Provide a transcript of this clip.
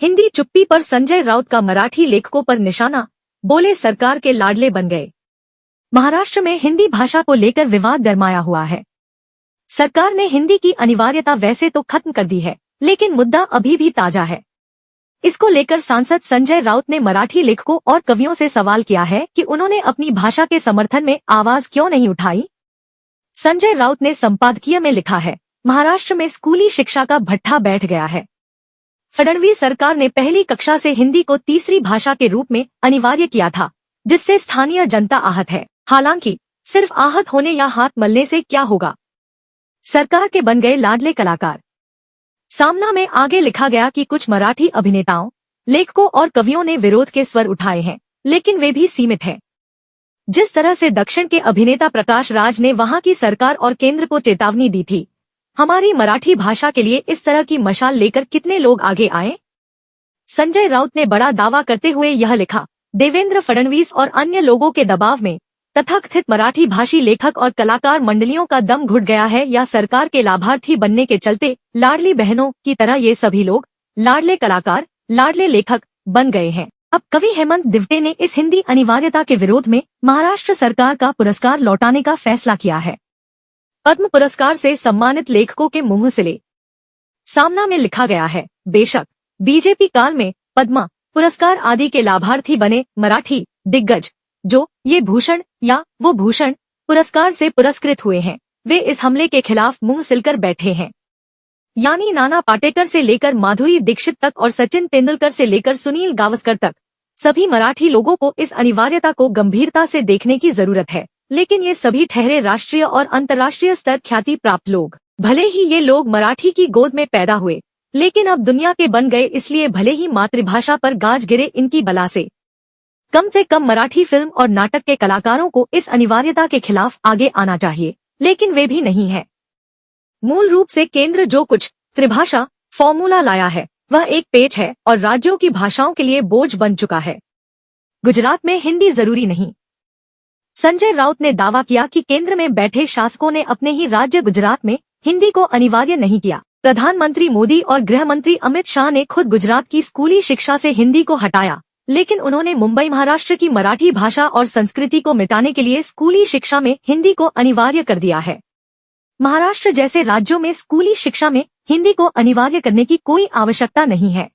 हिंदी चुप्पी पर संजय राउत का मराठी लेखकों पर निशाना, बोले सरकार के लाडले बन गए। महाराष्ट्र में हिंदी भाषा को लेकर विवाद गरमाया हुआ है। सरकार ने हिंदी की अनिवार्यता वैसे तो खत्म कर दी है, लेकिन मुद्दा अभी भी ताजा है। इसको लेकर सांसद संजय राउत ने मराठी लेखकों और कवियों से सवाल किया है कि उन्होंने अपनी भाषा के समर्थन में आवाज क्यों नहीं उठाई। संजय राउत ने संपादकीय में लिखा है, महाराष्ट्र में स्कूली शिक्षा का भट्ठा बैठ गया है। फडणवीस सरकार ने पहली कक्षा से हिंदी को तीसरी भाषा के रूप में अनिवार्य किया था, जिससे स्थानीय जनता आहत है। हालांकि सिर्फ आहत होने या हाथ मलने से क्या होगा, सरकार के बन गए लाडले कलाकार। सामना में आगे लिखा गया कि कुछ मराठी अभिनेताओं, लेखकों और कवियों ने विरोध के स्वर उठाए हैं, लेकिन वे भी सीमित हैं। जिस तरह से दक्षिण के अभिनेता प्रकाश राज ने वहां की सरकार और केंद्र को चेतावनी दी थी, हमारी मराठी भाषा के लिए इस तरह की मशाल लेकर कितने लोग आगे आए। संजय राउत ने बड़ा दावा करते हुए यह लिखा, देवेंद्र फडणवीस और अन्य लोगों के दबाव में तथाकथित मराठी भाषी लेखक और कलाकार मंडलियों का दम घुट गया है, या सरकार के लाभार्थी बनने के चलते लाडली बहनों की तरह ये सभी लोग लाडले कलाकार, लाडले लेखक बन गए हैं। अब कवि हेमंत दिवटे ने इस हिंदी अनिवार्यता के विरोध में महाराष्ट्र सरकार का पुरस्कार लौटाने का फैसला किया है। पद्म पुरस्कार से सम्मानित लेखकों के मुंह सिले। सामना में लिखा गया है, बेशक बीजेपी काल में पद्मा पुरस्कार आदि के लाभार्थी बने मराठी दिग्गज जो ये भूषण या वो भूषण पुरस्कार से पुरस्कृत हुए हैं, वे इस हमले के खिलाफ मुंह सिलकर बैठे हैं। यानी नाना पाटेकर से लेकर माधुरी दीक्षित तक और सचिन तेंदुलकर से लेकर सुनील गावस्कर तक सभी मराठी लोगों को इस अनिवार्यता को गंभीरता से देखने की जरूरत है। लेकिन ये सभी ठहरे राष्ट्रीय और अंतर्राष्ट्रीय स्तर ख्याति प्राप्त लोग। भले ही ये लोग मराठी की गोद में पैदा हुए, लेकिन अब दुनिया के बन गए, इसलिए भले ही मातृभाषा पर गाज गिरे इनकी बला से कम मराठी फिल्म और नाटक के कलाकारों को इस अनिवार्यता के खिलाफ आगे आना चाहिए, लेकिन वे भी नहीं है। मूल रूप से केंद्र जो कुछ त्रिभाषा फॉर्मूला लाया है वह एक पेच है और राज्यों की भाषाओं के लिए बोझ बन चुका है। गुजरात में हिंदी जरूरी नहीं। संजय राउत ने दावा किया कि केंद्र में बैठे शासकों ने अपने ही राज्य गुजरात में हिंदी को अनिवार्य नहीं किया। प्रधानमंत्री मोदी और गृह मंत्री अमित शाह ने खुद गुजरात की स्कूली शिक्षा से हिंदी को हटाया, लेकिन उन्होंने मुंबई महाराष्ट्र की मराठी भाषा और संस्कृति को मिटाने के लिए स्कूली शिक्षा में हिंदी को अनिवार्य कर दिया है। महाराष्ट्र जैसे राज्यों में स्कूली शिक्षा में हिंदी को अनिवार्य करने की कोई आवश्यकता नहीं है।